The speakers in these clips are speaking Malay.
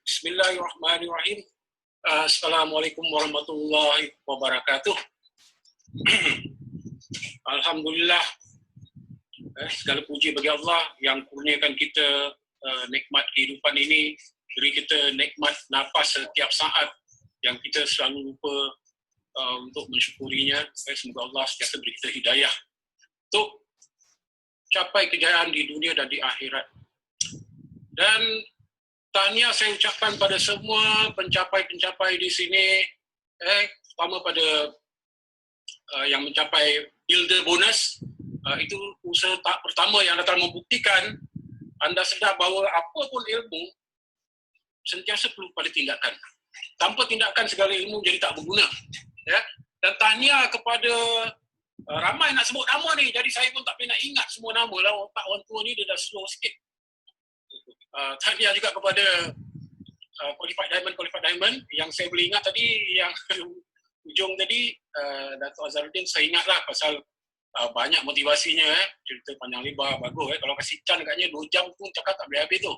Bismillahirrahmanirrahim. Assalamualaikum warahmatullahi wabarakatuh. Alhamdulillah, segala puji bagi Allah yang kurniakan kita nikmat kehidupan ini, beri kita nikmat nafas setiap saat yang kita selalu lupa untuk mensyukurinya. Semoga Allah sentiasa beri kita hidayah untuk capai kejayaan di dunia dan di akhirat. Dan tahniah saya ucapkan pada semua pencapai-pencapai di sini, terutama pada yang mencapai builder bonus. Itu usaha pertama yang datang membuktikan anda sedar bahawa apapun ilmu sentiasa perlu pada tindakan. Tanpa tindakan segala ilmu jadi tak berguna. Ya? Dan tahniah kepada ramai nak sebut nama ni, jadi saya pun tak boleh nak ingat semua nama lah. Otak orang tua ni dia dah slow sikit. Tahniah juga kepada Qualified Diamond yang saya boleh ingat tadi, yang ujung tadi, Dato' Azharuddin, saya ingatlah pasal banyak motivasinya, cerita panjang lebar, bagus. Kalau kasih can agaknya 2 jam pun cakap tak boleh habis tu.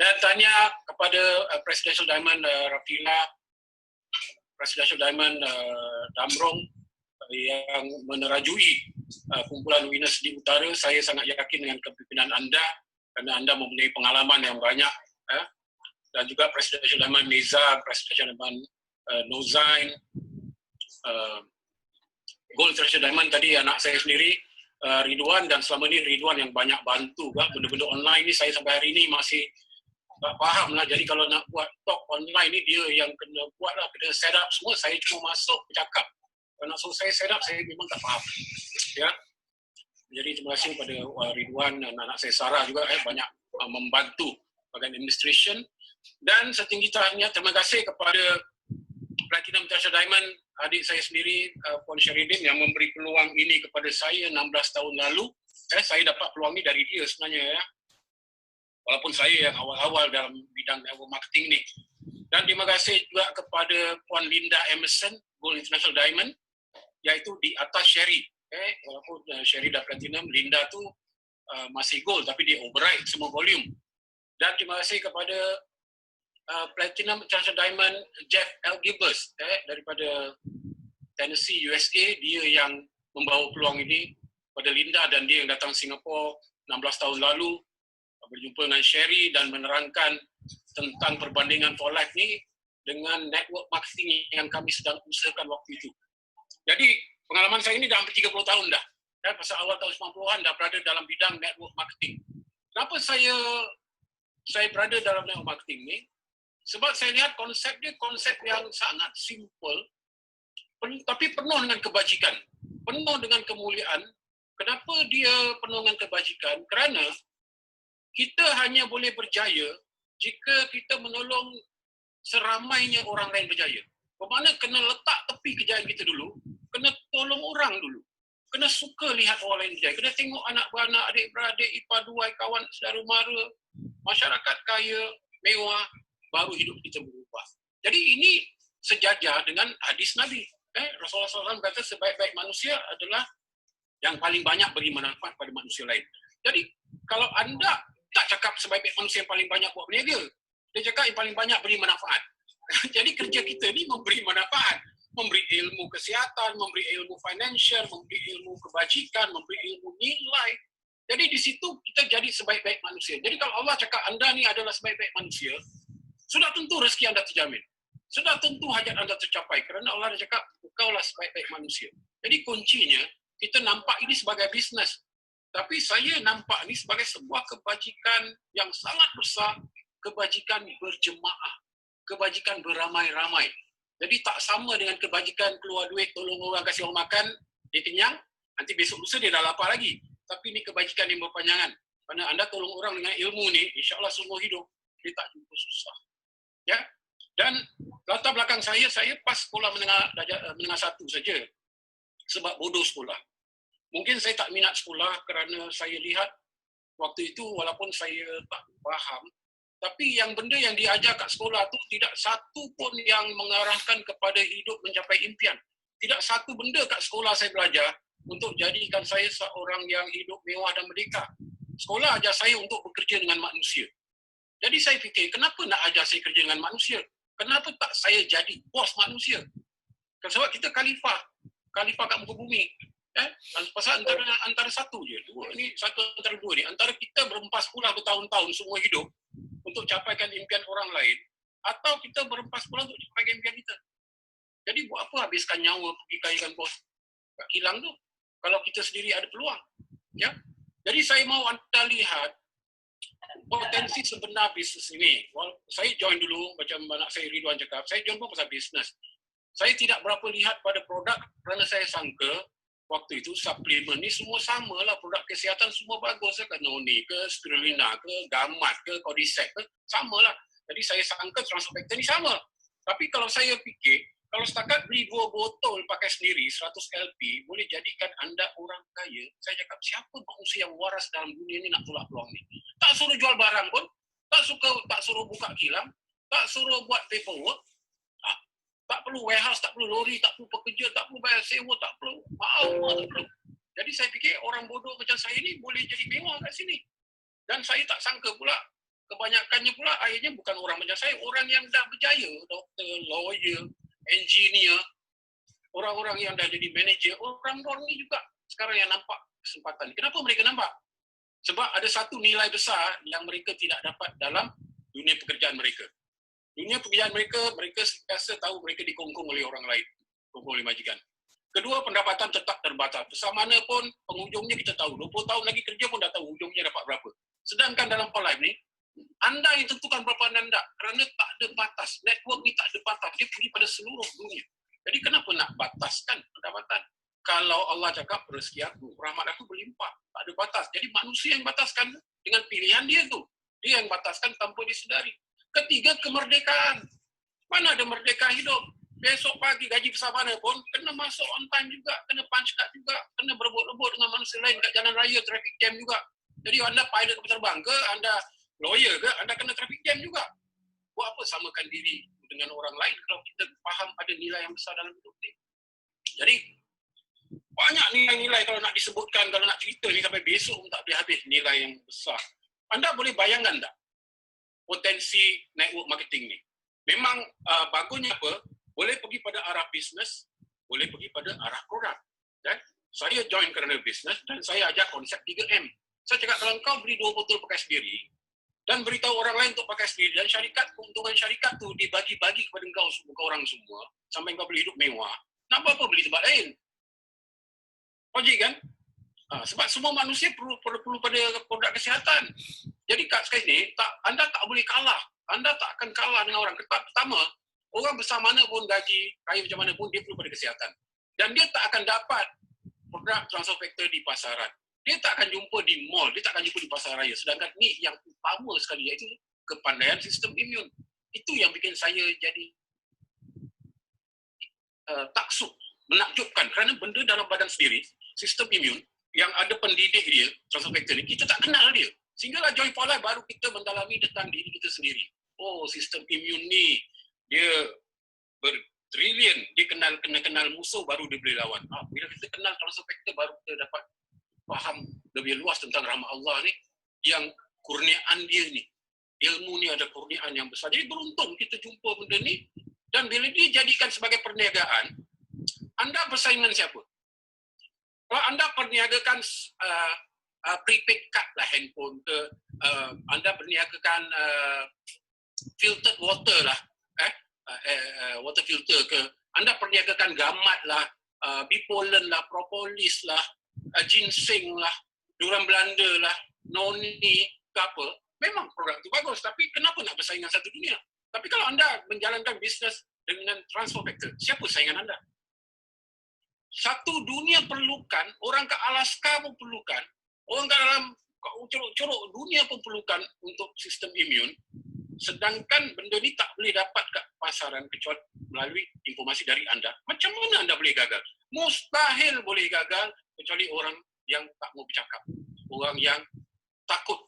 Dan tahniah kepada Presidential Diamond Rafila, Presidential Diamond Damrong yang menerajui kumpulan winners di utara. Saya sangat yakin dengan kepimpinan anda kerana anda mempunyai pengalaman yang banyak. Dan juga Presidential Diamond Neza, Presidential Diamond Nozain, Gold International Diamond tadi anak saya sendiri, Ridwan, dan selama ni Ridwan yang banyak bantu benda-benda online ni. Saya sampai hari ni masih tak faham lah. Jadi kalau nak buat talk online ni, dia yang kena buat lah, kena set up semua. Saya cuma masuk bercakap. Kalau nak suruh saya set up, saya memang tak faham. Ya. Jadi terima kasih kepada Ridwan dan anak saya Sarah juga banyak membantu bahagian administration. Dan setinggi tahniah terima kasih kepada Platinum International Diamond, adik saya sendiri, Puan Syaridin, yang memberi peluang ini kepada saya 16 tahun lalu. Saya dapat peluang ini dari dia sebenarnya. Ya. Walaupun saya yang awal-awal dalam bidang network marketing ni. Dan terima kasih juga kepada Puan Linda Emerson, Gold International Diamond, iaitu di atas Sherry. Walaupun Sherry dah Platinum, Linda tu masih Gold, tapi dia override semua volume. Dan terima kasih kepada Platinum International Diamond Jeff L. Gilbert daripada Tennessee, USA. Dia yang membawa peluang ini pada Linda, dan dia yang datang Singapura 16 tahun lalu berjumpa dengan Sherry dan menerangkan tentang perbandingan for life ni dengan network marketing yang kami sedang usahakan waktu itu. Jadi pengalaman saya ini dah hampir 30 tahun dah. Pasal awal tahun 90-an dah berada dalam bidang network marketing. Kenapa saya berada dalam network marketing ni? Sebab saya lihat konsep dia konsep yang sangat simple, tapi penuh dengan kebajikan, penuh dengan kemuliaan. Kenapa dia penuh dengan kebajikan? Kerana kita hanya boleh berjaya jika kita menolong seramainya orang lain berjaya. Bermakna kena letak tepi kejayaan kita dulu, kena tolong orang dulu, kena suka lihat orang lain berjaya, kena tengok anak beranak, adik-beradik, ipar duai, kawan, saudara mara, masyarakat kaya, mewah, baru hidup kita berubah. Jadi ini sejajar dengan hadis Nabi. Rasulullah SAW kata sebaik-baik manusia adalah yang paling banyak beri manfaat pada manusia lain. Jadi kalau anda tak cakap sebaik-baik manusia yang paling banyak buat berniaga, dia cakap yang paling banyak beri manfaat. Jadi kerja kita ni memberi manfaat, memberi ilmu kesihatan, memberi ilmu financial, memberi ilmu kebajikan, memberi ilmu nilai. Jadi di situ kita jadi sebaik-baik manusia. Jadi kalau Allah cakap anda ni adalah sebaik-baik manusia, sudah tentu rezeki anda terjamin. Sudah tentu hajat anda tercapai kerana Allah dah cakap engkaulah sebaik-baik manusia. Jadi kuncinya kita nampak ini sebagai bisnes. Tapi saya nampak ini sebagai sebuah kebajikan yang sangat besar, kebajikan berjemaah, kebajikan beramai-ramai. Jadi tak sama dengan kebajikan keluar duit, tolong orang, kasih orang makan, dia kenyang, nanti besok lusa dia dah lapar lagi. Tapi ini kebajikan yang berpanjangan. Kerana anda tolong orang dengan ilmu ni, insya-Allah seumur hidup, dia tak jumpa susah. Ya. Dan latar belakang saya pas sekolah menengah 1 saja. Sebab bodoh sekolah. Mungkin saya tak minat sekolah kerana saya lihat waktu itu walaupun saya tak faham, tapi yang benda yang diajar kat sekolah tu tidak satu pun yang mengarahkan kepada hidup mencapai impian. Tidak satu benda kat sekolah saya belajar untuk jadikan saya seorang yang hidup mewah dan merdeka. Sekolah ajar saya untuk bekerja dengan manusia. Jadi saya fikir, kenapa nak ajar saya kerja dengan manusia? Kenapa tak saya jadi bos manusia? Sebab kita khalifah kat muka bumi. Pasal antara satu je. Ini satu antara dua ni. Antara kita berempas pula bertahun-tahun semua hidup untuk capaikan impian orang lain, atau kita berempas pula untuk capaikan impian kita. Jadi buat apa habiskan nyawa pergi kayakan bos? Tak hilang tu. Kalau kita sendiri ada peluang. Ya. Jadi saya mau anda lihat potensi sebenar bisnes ini. Saya join dulu, macam anak saya Ridwan cakap, saya join pun pasal bisnes. Saya tidak berapa lihat pada produk kerana saya sangka waktu itu suplemen ni semua sama lah, produk kesihatan semua bagus ke Noni, ke Spirulina, ke Gamat, ke Cordyceps, sama lah. Jadi saya sangka Transfecta ni sama. Tapi kalau saya fikir, kalau setakat beli 2 botol pakai sendiri 100 LP boleh jadikan anda orang kaya, saya cakap siapa manusia yang waras dalam dunia ni nak tolak peluang ni? Tak suruh jual barang pun, tak suruh buka kilang, tak suruh buat paperwork, tak perlu warehouse, tak perlu lori, tak perlu pekerja, tak perlu bayar sewa, tak perlu tak perlu. Jadi saya fikir orang bodoh macam saya ni boleh jadi mewah kat sini. Dan saya tak sangka pula, kebanyakannya pula akhirnya bukan orang macam saya, orang yang dah berjaya, doktor, lawyer, engineer, orang-orang yang dah jadi manager, orang-orang ni juga sekarang yang nampak kesempatan. Kenapa mereka nampak? Sebab ada satu nilai besar yang mereka tidak dapat dalam dunia pekerjaan mereka. Dunia pekerjaan mereka sentiasa tahu mereka dikongkong oleh orang lain, dikongkong oleh majikan. Kedua, pendapatan tetap terbatas. Besar mana pun penghujungnya kita tahu. 20 tahun lagi kerja pun dah tahu hujungnya dapat berapa. Sedangkan dalam Polife ni, anda yang tentukan berapa anda, kerana tak ada batas. Network ni tak ada batas. Dia pergi pada seluruh dunia. Jadi kenapa nak bataskan pendapatan? Kalau Allah cakap rezeki aku, rahmat aku berlimpah. Tak ada batas. Jadi manusia yang bataskan dengan pilihan dia tu. Dia yang bataskan tanpa disedari. Ketiga, kemerdekaan. Mana ada merdeka hidup? Besok pagi gaji besar mana pun, kena masuk on time juga, kena punch card juga, kena berebut-rebut dengan manusia lain kat jalan raya, traffic jam juga. Jadi anda pilot kapal terbang ke, anda lawyer ke, anda kena traffic jam juga. Buat apa samakan diri dengan orang lain kalau kita faham ada nilai yang besar dalam hidup ni? Jadi, banyak nilai-nilai kalau nak disebutkan, kalau nak cerita ni sampai besok pun tak boleh habis nilai yang besar. Anda boleh bayangkan tak potensi network marketing ni? Memang bagusnya apa? Boleh pergi pada arah bisnes, boleh pergi pada arah produk. Dan saya join kerana bisnes dan saya ajar konsep 3M. Saya cakap kalau kau beli 2 botol pakai sendiri dan beritahu orang lain untuk pakai sendiri dan syarikat, keuntungan syarikat tu dibagi-bagi kepada kau semua, ke orang semua sampai kau boleh hidup mewah. Nak apa beli tempat lain? Logik kan? Sebab semua manusia perlu pada produk kesihatan. Jadi kat sekarang ni, anda tak boleh kalah. Anda tak akan kalah dengan orang. Pertama, orang besar mana pun gaji, kaya macam mana pun, dia perlu pada kesihatan. Dan dia tak akan dapat produk Transfecta di pasaran. Dia tak akan jumpa di mall, dia tak akan jumpa di pasar raya. Sedangkan ni yang utama sekali, iaitu kepandaian sistem imun. Itu yang bikin saya jadi taksub, menakjubkan. Kerana benda dalam badan sendiri, sistem imun, yang ada pendidik dia, Transfecta ni, kita tak kenal dia. Sehinggalah Join for Life baru kita mendalami tentang diri kita sendiri. Oh, sistem imun ni, dia bertrilion, dia kenal musuh baru dia boleh lawan. Bila kita kenal Transfecta baru kita dapat faham lebih luas tentang rahmat Allah ni, yang kurniaan dia ni. Ilmu ni ada kurniaan yang besar. Jadi beruntung kita jumpa benda ni, dan bila dia jadikan sebagai perniagaan, anda bersaing dengan siapa? Kalau anda perniagakan prepaid card lah handphone ke, anda perniagakan filtered water lah, water filter ke, anda perniagakan Gamat lah, Bipolen lah, Propolis lah, ginseng lah, durian Belanda lah, noni ke apa, memang produk itu bagus, tapi kenapa nak bersaing dengan satu dunia? Tapi kalau anda menjalankan bisnes dengan Transfecta, siapa saingan anda? Satu dunia perlukan, orang ke Alaska pun perlukan, orang ke dalam curug-curug dunia pun perlukan untuk sistem imun. Sedangkan benda ni tak boleh dapat kat pasaran kecuali melalui informasi dari anda. Macam mana anda boleh gagal? Mustahil boleh gagal kecuali orang yang tak mau bercakap. Orang yang takut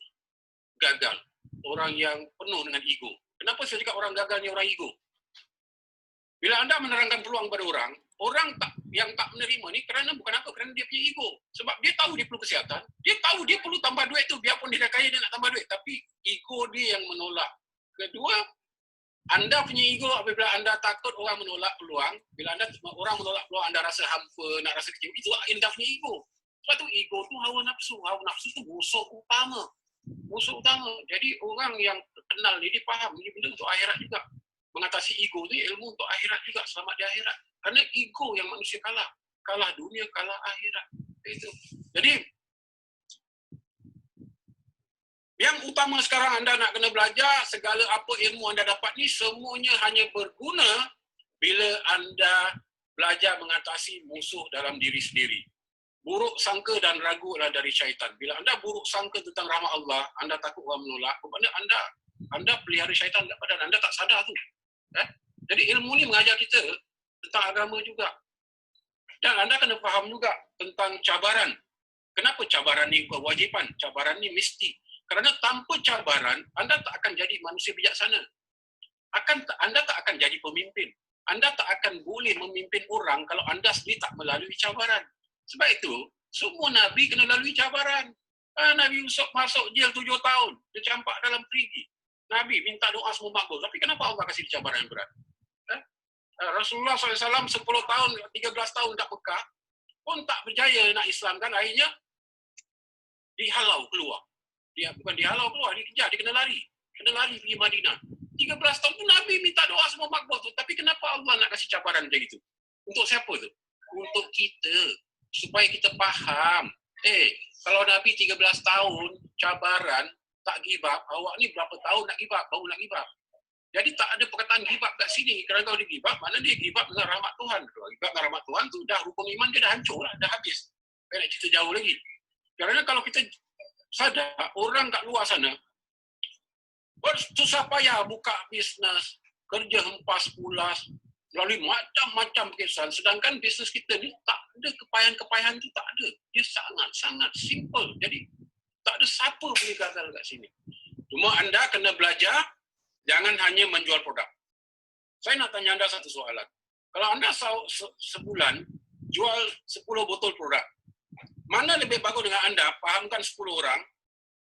gagal. Orang yang penuh dengan ego. Kenapa saya cakap orang gagal ni orang ego? Bila anda menerangkan peluang pada orang orang yang tak menerima ni kerana bukan apa, kerana dia punya ego. Sebab dia tahu dia perlu kesihatan, dia tahu dia perlu tambah duit tu, biarpun dia dah kaya dia nak tambah duit, tapi ego dia yang menolak. Kedua, anda punya ego apabila anda takut orang menolak peluang, bila orang menolak peluang, anda rasa hampa, nak rasa kecil, itu anda punya ego. Sebab tu ego tu hawa nafsu tu musuh utama. Jadi orang yang kenal ni, dia faham ini benda untuk akhirat juga. Mengatasi ego ni ilmu untuk akhirat juga, selamat di akhirat. Kerana ego yang manusia kalah dunia, kalah akhirat. Itu. Jadi yang utama sekarang anda nak kena belajar, segala apa ilmu anda dapat ni semuanya hanya berguna bila anda belajar mengatasi musuh dalam diri sendiri. Buruk sangka dan ragu adalah dari syaitan. Bila anda buruk sangka tentang rahmat Allah, anda takut orang menolak, bermakna anda pelihara syaitan dalam badan, anda tak sadar tu. Jadi ilmu ni mengajar kita tentang agama juga. Dan anda kena faham juga tentang cabaran. Kenapa cabaran ni kewajipan? Cabaran ni mesti. Kerana tanpa cabaran, anda tak akan jadi manusia bijaksana. Anda tak akan jadi pemimpin. Anda tak akan boleh memimpin orang kalau anda sendiri tak melalui cabaran. Sebab itu, semua Nabi kena lalui cabaran. Nabi Yusuf masuk jail 7 tahun. Dia campak dalam perigi. Nabi minta doa semua makbul. Tapi kenapa Allah kasih cabaran yang berat? Rasulullah SAW 10 tahun, 13 tahun kat Mekah pun tak berjaya nak Islamkan. Akhirnya dihalau keluar. Dia bukan dihalau keluar, dia kejar, dia kena lari pergi Madinah. 13 tahun tu Nabi minta doa semua makbul tu. Tapi kenapa Allah nak kasih cabaran macam itu? Untuk siapa tu? Untuk kita. Supaya kita faham. Kalau Nabi 13 tahun cabaran, tak give up, awak ni berapa tahun nak give up, baru nak give up. Jadi tak ada perkataan give up kat sini. Kerana kalau dia give up, mana dia give up dengan rahmat Tuhan. Kalau give up dengan rahmat Tuhan tu, dah rukun iman dia dah hancur lah, dah habis. Saya nak cerita jauh lagi. Kerana kalau kita sadar, orang kat luar sana susah payah buka bisnes, kerja hempas pulas, melalui macam-macam kesan. Sedangkan bisnes kita ni tak ada kepayahan tu, tak ada. Dia sangat-sangat simple. Jadi tak ada siapa boleh gagal kat sini. Cuma anda kena belajar, jangan hanya menjual produk. Saya nak tanya anda satu soalan. Kalau anda sebulan jual 10 botol produk, mana lebih bagus dengan anda fahamkan 10 orang,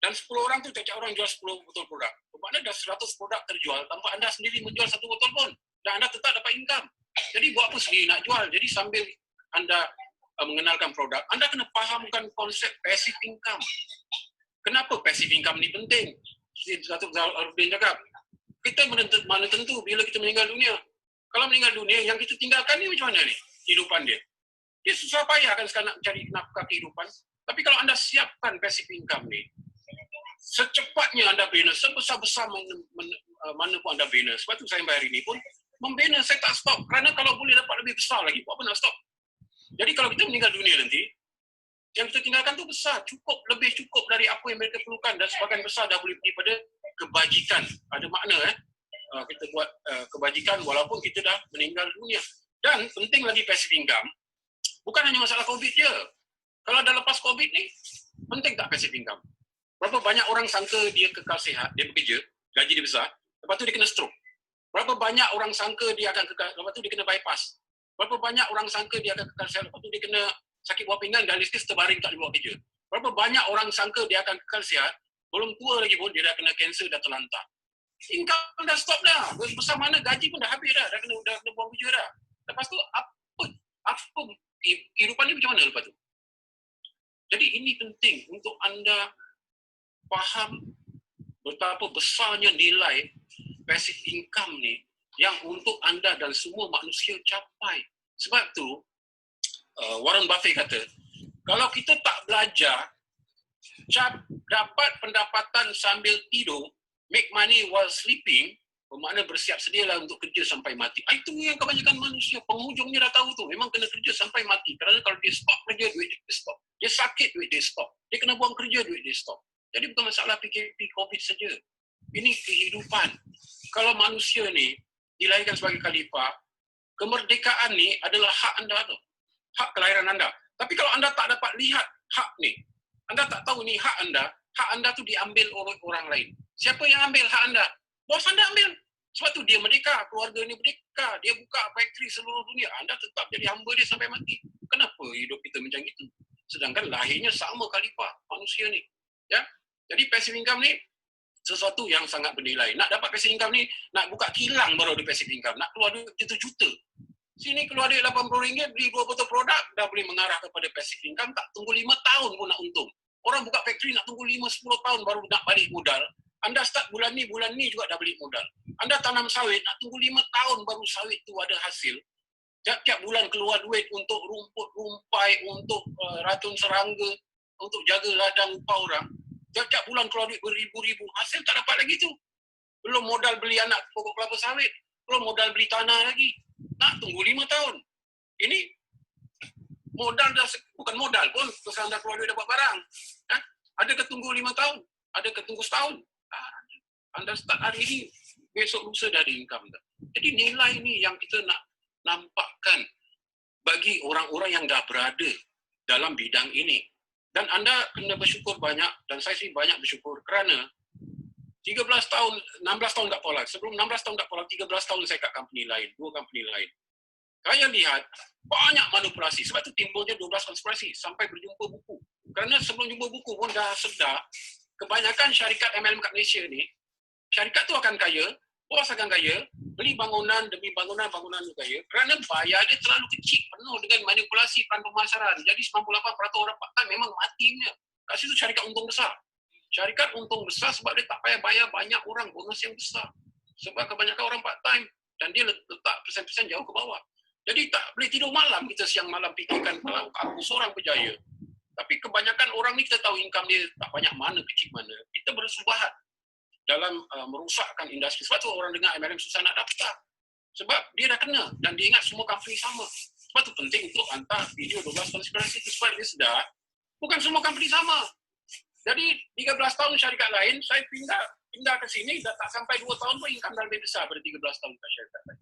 dan 10 orang tu tiap-tiap orang jual 10 botol produk. Bermakna dah 100 produk terjual tanpa anda sendiri menjual 1 botol pun. Dan anda tetap dapat income. Jadi buat apa sendiri nak jual? Jadi sambil anda mengenalkan produk, anda kena fahamkan konsep passive income. Kenapa passive income ni penting? Seperti Datuk Zahruddin cakap, kita mana tentu bila kita meninggal dunia. Kalau meninggal dunia, yang kita tinggalkan ni macam mana ni? Kehidupan dia. Dia susah payah kan sekarang nak cari nafkah kehidupan. Tapi kalau anda siapkan passive income ni, secepatnya anda bina, sebesar-besar mana pun anda bina. Sebab tu saya bayar ini pun, membina saya tak stop. Kerana kalau boleh dapat lebih besar lagi, buat apa nak stop? Jadi kalau kita meninggal dunia nanti, yang kita tinggalkan tu besar, lebih cukup dari apa yang mereka perlukan, dan sebagian besar dah boleh pergi pada kebajikan. Ada makna kita buat kebajikan walaupun kita dah meninggal dunia. Dan penting lagi passive income, bukan hanya masalah COVID je. Kalau dah lepas COVID ni, penting tak passive income? Berapa banyak orang sangka dia kekal sihat, dia bekerja, gaji dia besar, lepas tu dia kena stroke. Berapa banyak orang sangka dia akan kekal, lepas tu dia kena bypass. Berapa banyak orang sangka dia akan kekal sihat, lepas tu dia kena sakit buah pinggang, dialisis, terbaring tak boleh buat kerja. Berapa banyak orang sangka dia akan kekal sihat, belum tua lagi pun dia dah kena kanser, dah terlantar. Income dah stop dah. Besar mana gaji pun dah habis dah kena buang kerja dah. Lepas tu apa kehidupan ni macam mana lepas tu? Jadi ini penting untuk anda faham betapa besarnya nilai passive income ni yang untuk anda dan semua manusia capai. Sebab tu Warren Buffett kata, kalau kita tak belajar dapat pendapatan sambil tidur, make money while sleeping, bermakna bersiap sedialah untuk kerja sampai mati. Itu yang kebanyakan manusia, penghujungnya dah tahu tu, memang kena kerja sampai mati. Kerana kalau dia stop kerja, duit dia stop. Dia sakit, duit dia stop. Dia kena buang kerja, duit dia stop. Jadi bukan masalah PKP, COVID saja. Ini kehidupan. Kalau manusia ni dilahirkan sebagai khalifah, kemerdekaan ni adalah hak anda tu. Hak kelahiran anda. Tapi kalau anda tak dapat lihat hak ni, anda tak tahu ni hak anda tu diambil oleh orang lain. Siapa yang ambil hak anda? Bos anda ambil. Sebab tu dia merdeka, keluarga ni merdeka, dia buka factory seluruh dunia. Anda tetap jadi hamba dia sampai mati. Kenapa hidup kita macam itu? Sedangkan lahirnya sama khalifah manusia ni. Ya. Jadi passive income ni sesuatu yang sangat bernilai. Nak dapat passive income ni, nak buka kilang baru ada passive income. Nak keluar duit juta-juta. Sini keluar duit RM80, beli 2 botol produk, dah boleh mengarah kepada passive income, tak tunggu 5 tahun pun nak untung. Orang buka factory nak tunggu 5-10 tahun baru nak balik modal. Anda start bulan ni juga dah balik modal. Anda tanam sawit, nak tunggu 5 tahun baru sawit tu ada hasil. Tiap-tiap bulan keluar duit untuk rumput, rumpai, untuk racun serangga, untuk jaga ladang upah orang. Tiap-tiap bulan keluar duit beribu-ribu, hasil tak dapat lagi tu. Belum modal beli anak pokok kelapa sawit, belum modal beli tanah lagi. Nak tunggu 5 tahun. Ini modal dah, bukan modal pun, terus anda keluar duit dapat barang. Ada ke tunggu 5 tahun? Ada ke tunggu setahun? Anda start hari ini, besok lusa dah ada income dah. Jadi nilai ni yang kita nak nampakkan bagi orang-orang yang dah berada dalam bidang ini. Dan anda kena bersyukur banyak, dan saya sih banyak bersyukur kerana 13 tahun, 16 tahun kat Polar. Sebelum 16 tahun kat Polar, 13 tahun saya kat company lain, 2 company lain. Saya lihat banyak manipulasi. Sebab tu timbulnya 12 konspirasi sampai berjumpa buku. Kerana sebelum jumpa buku pun dah sedar, kebanyakan syarikat MLM kat Malaysia ni, syarikat tu akan kaya, bos akan kaya, beli bangunan demi bangunan tu kaya, kerana bayar dia terlalu kecil, penuh dengan manipulasi peran pemasaran. Jadi 98% orang part-time memang matinya. Kat situ syarikat untung besar. Syarikat untung besar sebab dia tak payah bayar banyak orang bonus yang besar. Sebab kebanyakan orang part-time dan dia letak persen-persen jauh ke bawah. Jadi tak boleh tidur malam kita siang malam fikirkan kalau aku seorang berjaya. Tapi kebanyakan orang ni kita tahu income dia tak banyak mana, kecil mana. Kita bersubahat dalam merosakkan industri. Sebab tu orang dengar MLM susah nak daftar. Sebab dia dah kena dan dia ingat semua company sama. Sebab tu penting untuk hantar video 12 konspirasi itu supaya dia sedar bukan semua company sama. Jadi 13 tahun syarikat lain, saya pindah ke sini, dah tak sampai 2 tahun pun income dah lebih besar pada 13 tahun kat syarikat lain.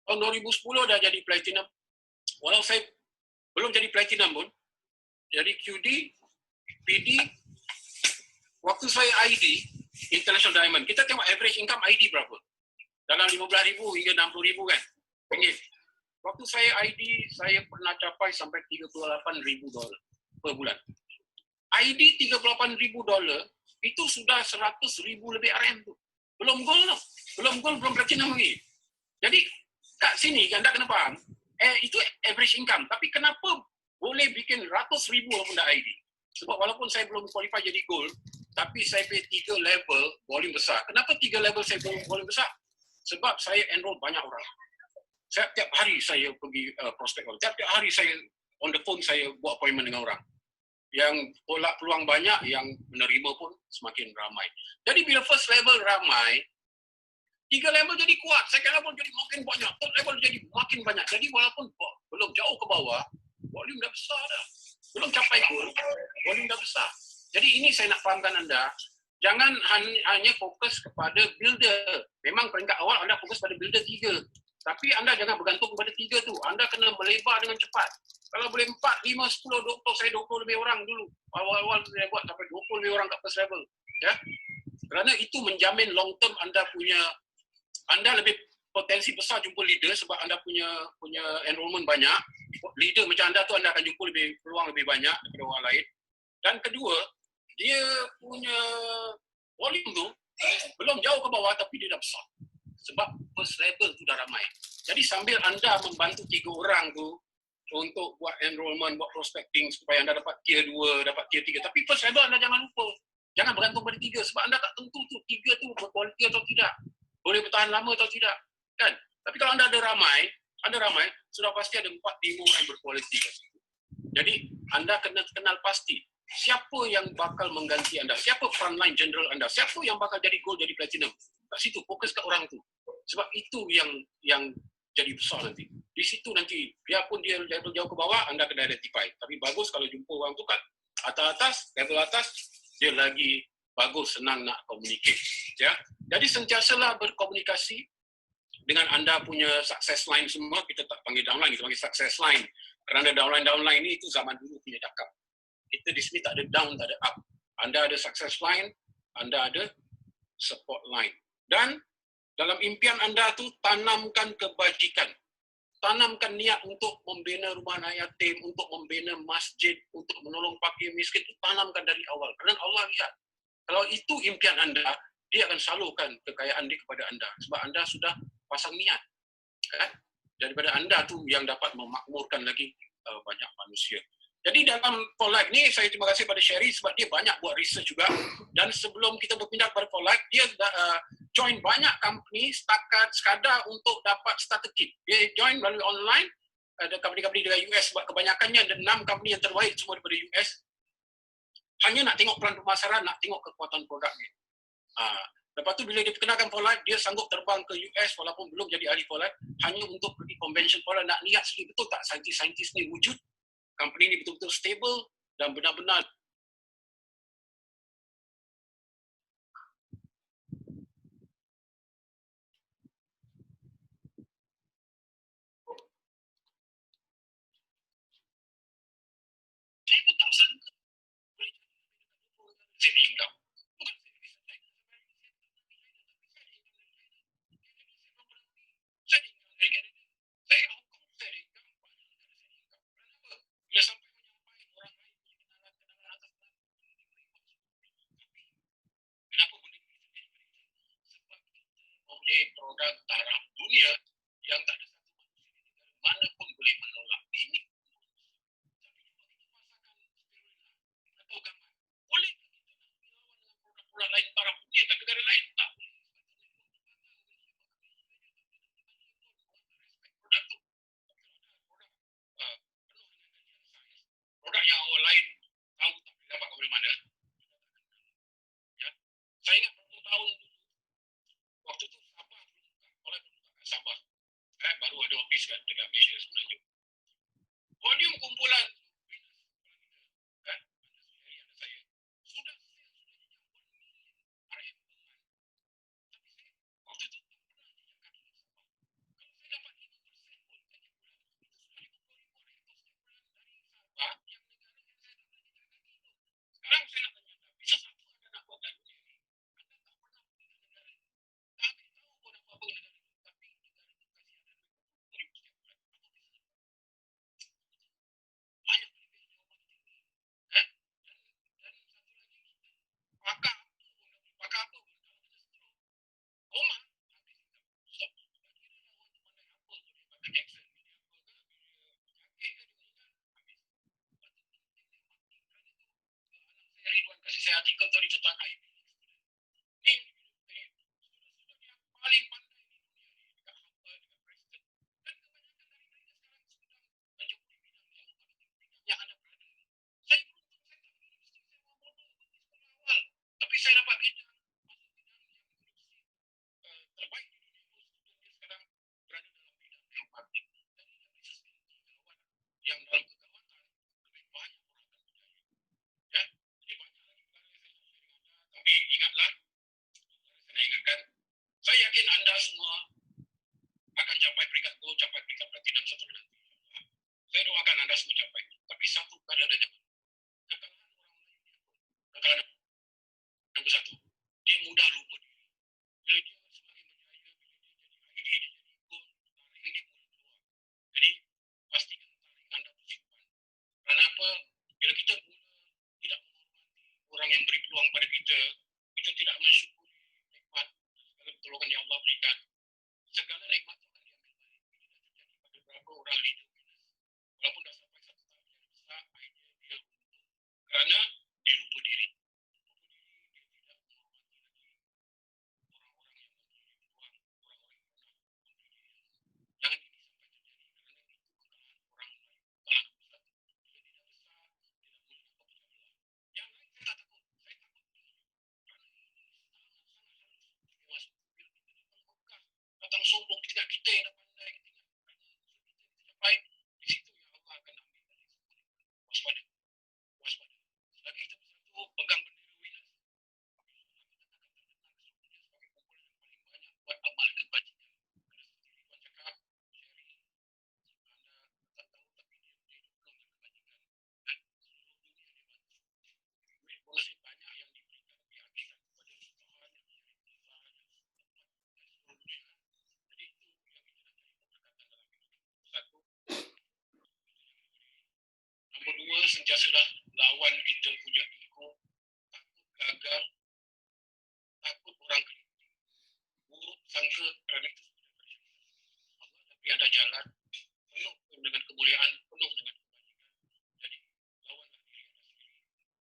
Tahun 2010 dah jadi platinum. Walau saya belum jadi platinum pun, jadi QD, PD, waktu saya ID, International Diamond, kita tengok average income ID berapa? Dalam 15,000 hingga 60,000 kan? Ringgit. Waktu saya ID, saya pernah capai sampai $38,000 per bulan. ID $38,000 itu sudah 100,000 lebih RM tu. Belum gold no. Belum platinum lagi. Jadi kat sini anda kena faham, itu average income. Tapi kenapa boleh bikin ratus ribu walaupun dah ID? Sebab walaupun saya belum qualify jadi gold, tapi saya pay 3 level volume besar. Kenapa 3 level saya volume besar? Sebab saya enroll banyak orang. Tiap hari saya pergi prospek orang. Tiap hari saya on the phone saya buat appointment dengan orang. Yang tolak peluang banyak, yang menerima pun semakin ramai. Jadi bila first level ramai, 3 level jadi kuat, second level jadi makin banyak, third level jadi makin banyak. Jadi walaupun belum jauh ke bawah, volume dah besar dah. Belum capai goal, volume dah besar. Jadi ini saya nak fahamkan anda, jangan hanya fokus kepada builder. Memang peringkat awal anda fokus pada builder 3. Tapi anda jangan bergantung kepada 3 tu. Anda kena melebar dengan cepat. Kalau boleh 4, 5, 10, 20, saya 20 lebih orang dulu. Awal-awal saya buat sampai 20 lebih orang kat first level. Ya? Kerana itu menjamin long term anda lebih potensi besar jumpa leader sebab anda punya enrollment banyak. Leader macam anda tu anda akan jumpa peluang lebih banyak daripada orang lain. Dan kedua, dia punya volume tu belum jauh ke bawah tapi dia dah besar. Sebab first level tu dah ramai. Jadi sambil anda membantu 3 orang tu untuk buat enrollment, buat prospecting supaya anda dapat tier 2, dapat tier 3. Tapi first level anda jangan lupa. Jangan bergantung pada 3 sebab anda tak tentu tu 3 tu berkualiti atau tidak. Boleh bertahan lama atau tidak. Kan? Tapi kalau anda ada ramai, sudah pasti ada 4-5 orang yang berkualiti kat situ. Jadi anda kena kenal pasti siapa yang bakal mengganti anda, siapa frontline general anda, siapa yang bakal jadi gold, jadi platinum. Kat situ fokus kat orang tu. Sebab itu yang jadi besar nanti. Di situ nanti, biarpun dia level jauh ke bawah, anda kena identify. Tapi bagus kalau jumpa orang tu kat atas, level atas, dia lagi bagus, senang nak communicate. Ya? Jadi sentiasalah berkomunikasi dengan anda punya success line semua. Kita tak panggil downline, kita panggil success line. Kerana downline ni itu zaman dulu punya cakap. Kita di sini tak ada down, tak ada up. Anda ada success line, anda ada support line. Dan Dalam impian Anda tu tanamkan kebajikan. Tanamkan niat untuk membina rumah anak yatim, untuk membina masjid, untuk menolong fakir miskin, itu tanamkan dari awal. Kerana Allah lihat, kalau itu impian Anda, dia akan salurkan kekayaan dia kepada Anda. Sebab Anda sudah pasang niat. Kan? Daripada Anda tu yang dapat memakmurkan lagi banyak manusia. Jadi dalam For Life ni, saya terima kasih pada Sherry sebab dia banyak buat research juga. Dan sebelum kita berpindah kepada For Life, dia join banyak company setakat sekadar untuk dapat starter kit. Dia join melalui online, ada company-company dari US sebab kebanyakannya ada 6 company yang terbaik semua daripada US. Hanya nak tengok peran pemasaran, nak tengok kekuatan produknya. Lepas tu bila dia perkenalkan For Life, dia sanggup terbang ke US walaupun belum jadi ahli For Life, hanya untuk pergi convention For Life, nak lihat sekali betul tak saintis-saintis ni wujud, company ni betul-betul stable dan benar-benar saya pun tak sangka boleh jadi income. Bukan saya saya dia sampai menyampaikan orang lain punya kenalan-kenalan atas kenapa boleh sebab oleh produk taraf dunia yang tak ada satu manusia di negara mana pun boleh menolak ini. Atau gambar boleh produk lain taraf dunia kat negara lain tak boleh. Produk tu produk yang orang lain tahu tak boleh dapat dari mana. Ya. Saya ingat beberapa tahun waktu tu Sabah oleh Sabah baru ada office kat dekat Malaysia sebenarnya. Volume kumpulan kan saya sudah waktu tu saya dapat 5% pun sekarang saya nak tanya bisa satu anda nak buat kat dunia ni anda tak pernah pergi ke negara tak ambil tahu pun apa-apa negara tapi negara tu kasih anda banyak dan pakar pakar apa Omar stop Jackson Ridwan kasih saya artikel tadi tentang IP ni yang paling pandai di dunia ni dekat Harvard dekat Princeton dan kebanyakan dari mereka sekarang sedang mencuri bidang yang anda berada saya beruntung saya tak pergi universiti saya mau bodoh pergi sekolah awal tapi saya dapat bidang masuk bidang yang terbaik di dunia dia sekarang berada dalam bidang informatik dan dia bisnes kegawatan yang dalam kegawatan lebih banyak orang akan berjaya ya jadi banyak lagi perkara yang saya nak share dengan anda tapi ingatlah saya ingatkan saya yakin anda semua akan capai peringkat gold, capai peringkat platinum satu hari nanti. Saya doakan anda semua capai. Tapi satu perkara ada jangan. Kekalahan orang lain dia pun. Kekalahan nombor satu. Dia mudah lupa diri. Bila dia semakin berjaya, bila dia jadi ID, dia jadi gold, tarik ini boleh keluar. Jadi, pastikan tarik anda bersimpan. Kerana apa? Bila kita mula tidak menghormati orang yang beri peluang pada kita, kita tidak mensyukuri nikmat segala pertolongan yang Allah berikan. Segala nikmat itu akan diambil balik. Ini dah terjadi pada beberapa orang leader winners. Walaupun dah sampai satu tahap yang besar, idea dia runtuh. Kerana dia lupa diri. Dia tidak menghormati lagi orang-orang yang memberi peluang, orang-orang yang pernah memberi dia. Jangan ini sampai terjadi. Kerana itu kekalahan orang lain. Kekalahan besar. Bila tidak besar, tidak boleh dapat pecah belah. Yang lain saya tak takut. Saya takut. Kerana ini sangat-sangat halus. Dia masuk mobil kita dapat bekas. ke kerana itu Allah tapi ada jalan penuh dengan kemuliaan, penuh dengan kebajikan. Jadi lawanlah diri anda sendiri.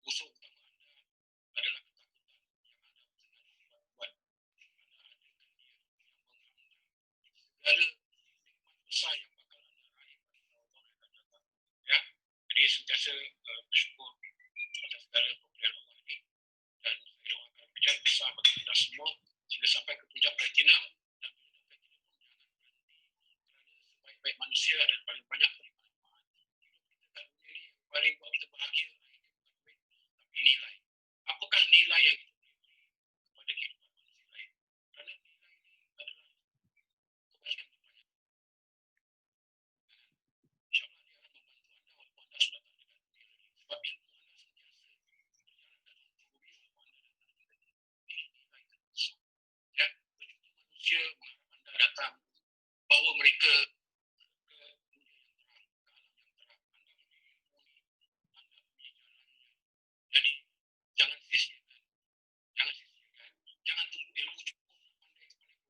Musuh utama anda adalah ketakutan yang anda sengaja buat. Anda adakan dia yang menghambat segala nikmat besar yang bakal anda raih pada tahun-tahun yang akan datang. Ya, jadi sentiasa bersyukur atas segala pemberian Allah ini, dan saya doakan kejayaan besar bagi kita semua sehingga sampai ke puncak platinum, dan platinum pun jangan berhenti, kerana sebaik-baik manusia dan paling banyak beri manfaat. Hidup kita kat dunia ni yang paling buat kita bahagia bukan duit, tapi nilai. Apakah nilai yang kita boleh beri kepada kehidupan manusia lain? Kerana nilai ini adalah kebaikan terbanyak. InsyaAllah dia akan membantu anda walaupun anda sudah tak dekat dunia lagi. Sebab ilmu anda sentiasa berjalan dalam bumi walaupun anda dah tak dekat dunia. Ini nilai terbesar. Ya, berjuta manusia mengharap anda datang, bawa mereka ke dunia yang terang, ke alam yang terang. Anda punya ilmu ni, anda punya jalannya. Jadi, jangan sia-siakan. Jangan sia-siakan. Jangan tunggu ilmu cukup,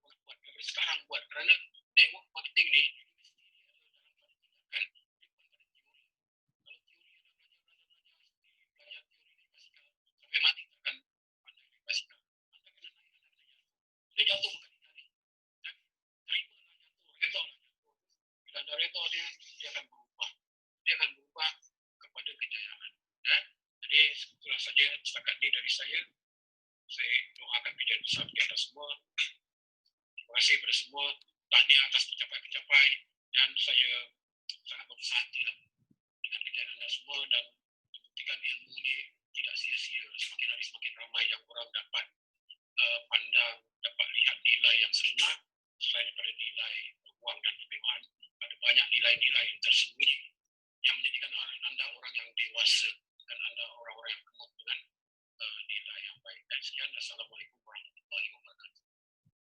pandai buat daripada sekarang buat. Kerana network marketing ni, universiti dia adalah dalam pada tindakan, dia bukan pada teori. Kalau teori anda belajar seperti belajar teori naik basikal, sampai mati tak akan pandai naik basikal. Anda kena naik, anda kena jatuh. Bila jatuh berkali-kali. Dan terimalah jatuh, redhalah jatuh. Bila anda redha dia akan berubah. Dia akan berubah kepada kejayaan. Ya? Jadi itulah saja setakat ini dari saya. Saya doakan kejayaan besar bagi anda semua. Terima kasih kepada semua. Tahniah atas pencapaian-pencapaian, dan saya sangat berbesar hati dengan kejayaan anda semua, dan membuktikan ilmu ini tidak sia-sia. Semakin hari semakin ramai yang orang dapat pandang, dapat lihat nilai yang sebenar selain daripada nilai wang dan kemewahan. Ada banyak nilai-nilai yang tersembunyi yang menjadikan anda orang yang dewasa dan anda orang-orang yang penuh dengan nilai yang baik. Dan sekian, Assalamualaikum.